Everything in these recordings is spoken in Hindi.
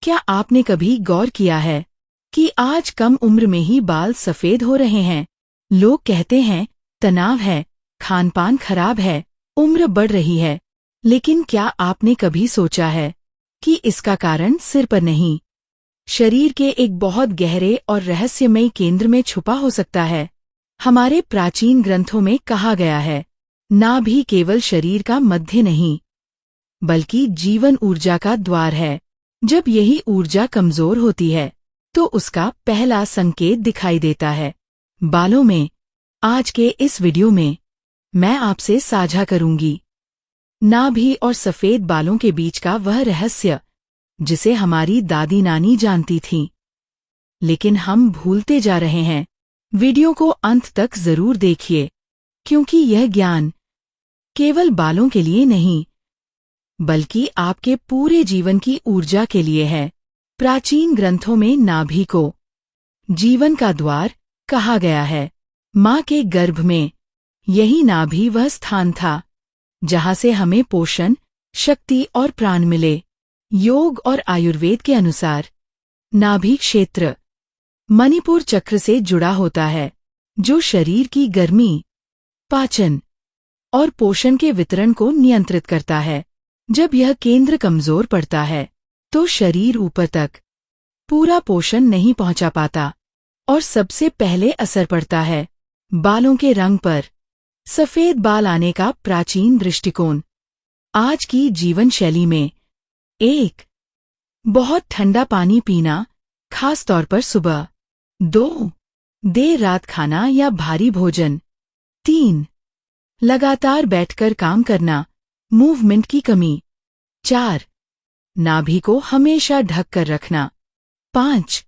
क्या आपने कभी गौर किया है कि आज कम उम्र में ही बाल सफेद हो रहे हैं? लोग कहते हैं तनाव है, खानपान खराब है, उम्र बढ़ रही है। लेकिन क्या आपने कभी सोचा है कि इसका कारण सिर पर नहीं, शरीर के एक बहुत गहरे और रहस्यमयी केंद्र में छुपा हो सकता है? हमारे प्राचीन ग्रंथों में कहा गया है, नाभि केवल शरीर का मध्य नहीं, बल्कि जीवन ऊर्जा का द्वार है। जब यही ऊर्जा कमजोर होती है तो उसका पहला संकेत दिखाई देता है बालों में। आज के इस वीडियो में मैं आपसे साझा करूंगी नाभि और सफेद बालों के बीच का वह रहस्य जिसे हमारी दादी नानी जानती थीं, लेकिन हम भूलते जा रहे हैं। वीडियो को अंत तक जरूर देखिए, क्योंकि यह ज्ञान केवल बालों के लिए नहीं, बल्कि आपके पूरे जीवन की ऊर्जा के लिए है। प्राचीन ग्रंथों में नाभि को जीवन का द्वार कहा गया है। माँ के गर्भ में यही नाभि वह स्थान था जहाँ से हमें पोषण, शक्ति और प्राण मिले। योग और आयुर्वेद के अनुसार नाभि क्षेत्र मणिपुर चक्र से जुड़ा होता है, जो शरीर की गर्मी, पाचन और पोषण के वितरण को नियंत्रित करता है। जब यह केंद्र कमजोर पड़ता है तो शरीर ऊपर तक पूरा पोषण नहीं पहुंचा पाता और सबसे पहले असर पड़ता है बालों के रंग पर। सफेद बाल आने का प्राचीन दृष्टिकोण आज की जीवन शैली में 1. बहुत ठंडा पानी पीना, खास तौर पर सुबह। 2. देर रात खाना या भारी भोजन। 3. लगातार बैठकर काम करना, मूवमेंट की कमी। 4. नाभि को हमेशा ढक कर रखना। 5.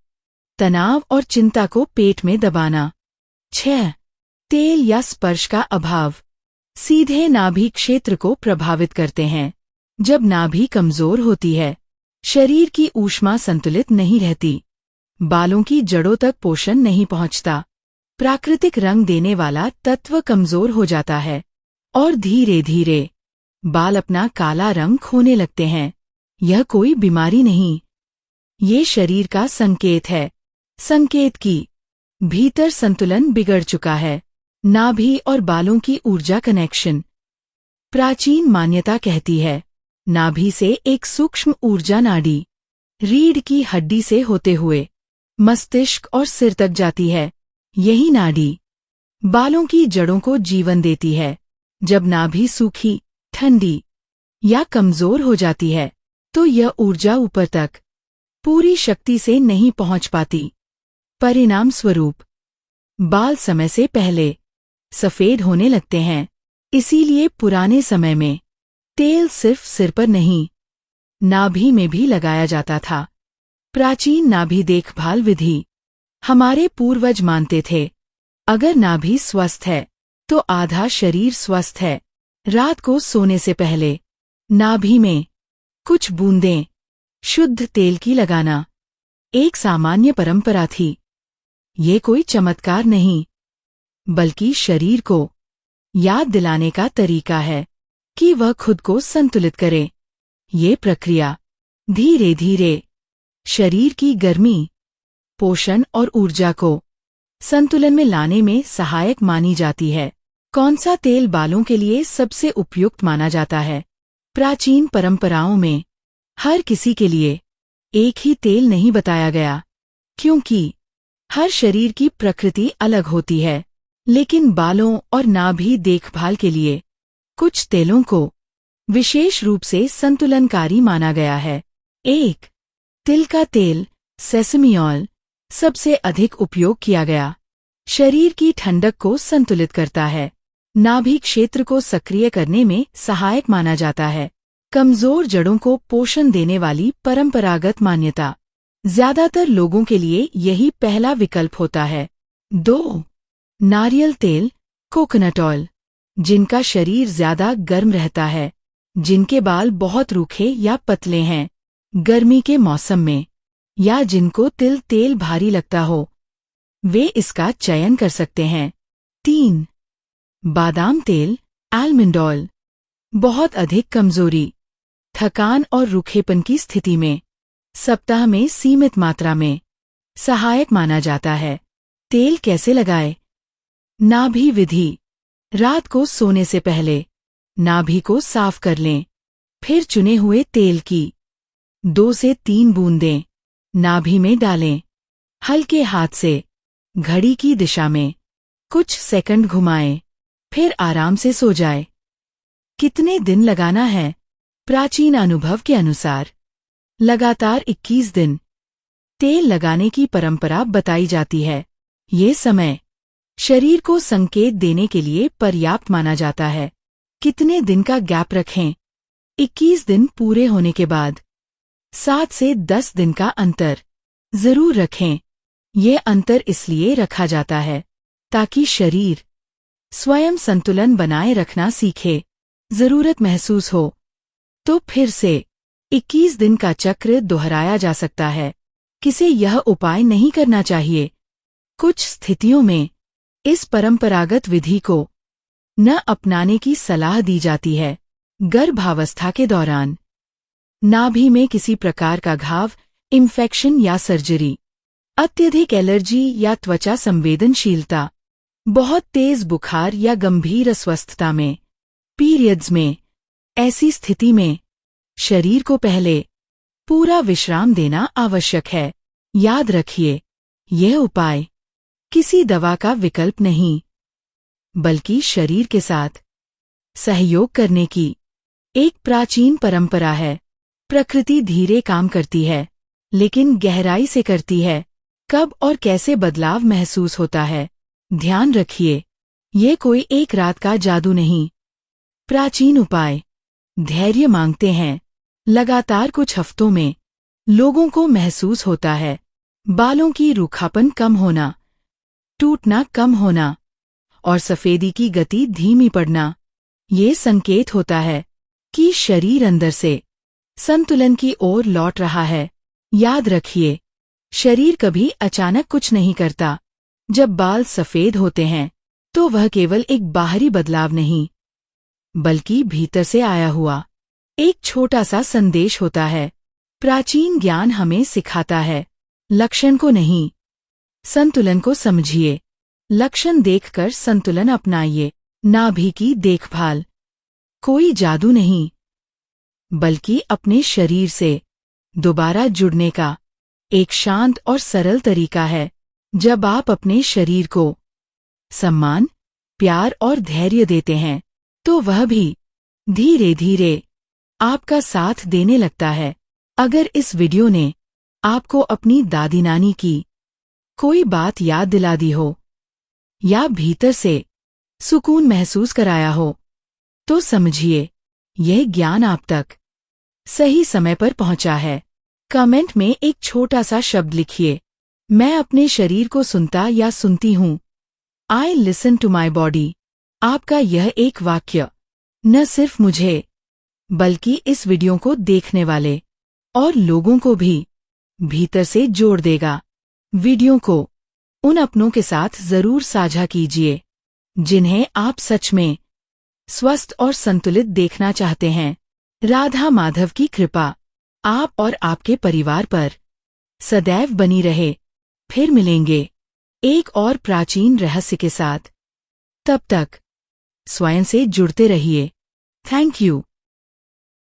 तनाव और चिंता को पेट में दबाना। 6. तेल या स्पर्श का अभाव सीधे नाभि क्षेत्र को प्रभावित करते हैं। जब नाभि कमजोर होती है, शरीर की ऊष्मा संतुलित नहीं रहती, बालों की जड़ों तक पोषण नहीं पहुंचता, प्राकृतिक रंग देने वाला तत्व कमजोर हो जाता है और धीरे धीरे बाल अपना काला रंग खोने लगते हैं। यह कोई बीमारी नहीं, ये शरीर का संकेत है, संकेत कि भीतर संतुलन बिगड़ चुका है। नाभि और बालों की ऊर्जा कनेक्शन। प्राचीन मान्यता कहती है, नाभि से एक सूक्ष्म ऊर्जा नाड़ी रीढ़ की हड्डी से होते हुए मस्तिष्क और सिर तक जाती है। यही नाड़ी बालों की जड़ों को जीवन देती है। जब नाभि सूखी, ठंडी या कमजोर हो जाती है तो यह ऊर्जा ऊपर तक पूरी शक्ति से नहीं पहुंच पाती। परिणाम स्वरूप बाल समय से पहले सफेद होने लगते हैं। इसीलिए पुराने समय में तेल सिर्फ सिर पर नहीं, नाभि में भी लगाया जाता था। प्राचीन नाभि देखभाल विधि। हमारे पूर्वज मानते थे, अगर नाभि स्वस्थ है तो आधा शरीर स्वस्थ है। रात को सोने से पहले नाभि में कुछ बूंदें शुद्ध तेल की लगाना एक सामान्य परंपरा थी। ये कोई चमत्कार नहीं, बल्कि शरीर को याद दिलाने का तरीका है कि वह खुद को संतुलित करे। ये प्रक्रिया धीरे धीरे शरीर की गर्मी, पोषण और ऊर्जा को संतुलन में लाने में सहायक मानी जाती है। कौन सा तेल बालों के लिए सबसे उपयुक्त माना जाता है? प्राचीन परंपराओं में हर किसी के लिए एक ही तेल नहीं बताया गया, क्योंकि हर शरीर की प्रकृति अलग होती है। लेकिन बालों और नाभि देखभाल के लिए कुछ तेलों को विशेष रूप से संतुलनकारी माना गया है। 1. तिल का तेल, सेसमी ऑयल, सबसे अधिक उपयोग किया गया। शरीर की ठंडक को संतुलित करता है, नाभि क्षेत्र को सक्रिय करने में सहायक माना जाता है। कमजोर जड़ों को पोषण देने वाली परंपरागत मान्यता। ज्यादातर लोगों के लिए यही पहला विकल्प होता है। 2. नारियल तेल, कोकोनट ऑयल, जिनका शरीर ज्यादा गर्म रहता है, जिनके बाल बहुत रूखे या पतले हैं गर्मी के मौसम में, या जिनको तिल तेल भारी लगता हो, वे इसका चयन कर सकते हैं। 3. बादाम तेल, आलमंड ऑयल, बहुत अधिक कमजोरी, थकान और रूखेपन की स्थिति में सप्ताह में सीमित मात्रा में सहायक माना जाता है। तेल कैसे लगाएं? नाभि विधि। रात को सोने से पहले नाभि को साफ कर लें। फिर चुने हुए तेल की 2 से 3 बूंदें नाभि में डालें। हल्के हाथ से घड़ी की दिशा में कुछ सेकंड घुमाएं, फिर आराम से सो जाएं। कितने दिन लगाना है? प्राचीन अनुभव के अनुसार लगातार 21 दिन तेल लगाने की परंपरा बताई जाती है। ये समय शरीर को संकेत देने के लिए पर्याप्त माना जाता है। कितने दिन का गैप रखें? 21 दिन पूरे होने के बाद 7 से 10 दिन का अंतर जरूर रखें। ये अंतर इसलिए रखा जाता है ताकि शरीर स्वयं संतुलन बनाए रखना सीखे। जरूरत महसूस हो तो फिर से 21 दिन का चक्र दोहराया जा सकता है। किसे यह उपाय नहीं करना चाहिए? कुछ स्थितियों में इस परंपरागत विधि को न अपनाने की सलाह दी जाती है। गर्भावस्था के दौरान नाभि में किसी प्रकार का घाव, इन्फेक्शन या सर्जरी, अत्यधिक एलर्जी या त्वचा संवेदनशीलता, बहुत तेज बुखार या गंभीर अस्वस्थता में, पीरियड्स में, ऐसी स्थिति में शरीर को पहले पूरा विश्राम देना आवश्यक है। याद रखिए, यह उपाय किसी दवा का विकल्प नहीं, बल्कि शरीर के साथ सहयोग करने की एक प्राचीन परंपरा है। प्रकृति धीरे काम करती है, लेकिन गहराई से करती है। कब और कैसे बदलाव महसूस होता है? ध्यान रखिए, ये कोई एक रात का जादू नहीं। प्राचीन उपाय धैर्य मांगते हैं। लगातार कुछ हफ्तों में लोगों को महसूस होता है बालों की रूखापन कम होना, टूटना कम होना और सफेदी की गति धीमी पड़ना। ये संकेत होता है कि शरीर अंदर से संतुलन की ओर लौट रहा है। याद रखिए, शरीर कभी अचानक कुछ नहीं करता। जब बाल सफेद होते हैं तो वह केवल एक बाहरी बदलाव नहीं, बल्कि भीतर से आया हुआ एक छोटा सा संदेश होता है। प्राचीन ज्ञान हमें सिखाता है, लक्षण को नहीं, संतुलन को समझिए। लक्षण देखकर संतुलन अपनाइए। नाभि की देखभाल कोई जादू नहीं, बल्कि अपने शरीर से दोबारा जुड़ने का एक शांत और सरल तरीका है। जब आप अपने शरीर को सम्मान, प्यार और धैर्य देते हैं, तो वह भी धीरे धीरे आपका साथ देने लगता है। अगर इस वीडियो ने आपको अपनी दादी नानी की कोई बात याद दिला दी हो या भीतर से सुकून महसूस कराया हो, तो समझिए यह ज्ञान आप तक सही समय पर पहुंचा है। कमेंट में एक छोटा सा शब्द लिखिए, मैं अपने शरीर को सुनता या सुनती हूँ। I listen to my body. आपका यह एक वाक्य न सिर्फ मुझे, बल्कि इस वीडियो को देखने वाले और लोगों को भी भीतर से जोड़ देगा। वीडियो को उन अपनों के साथ जरूर साझा कीजिए जिन्हें आप सच में स्वस्थ और संतुलित देखना चाहते हैं। राधा माधव की कृपा आप और आपके परिवार पर सदैव बनी रहे। फिर मिलेंगे एक और प्राचीन रहस्य के साथ। तब तक स्वयं से जुड़ते रहिए। Thank you.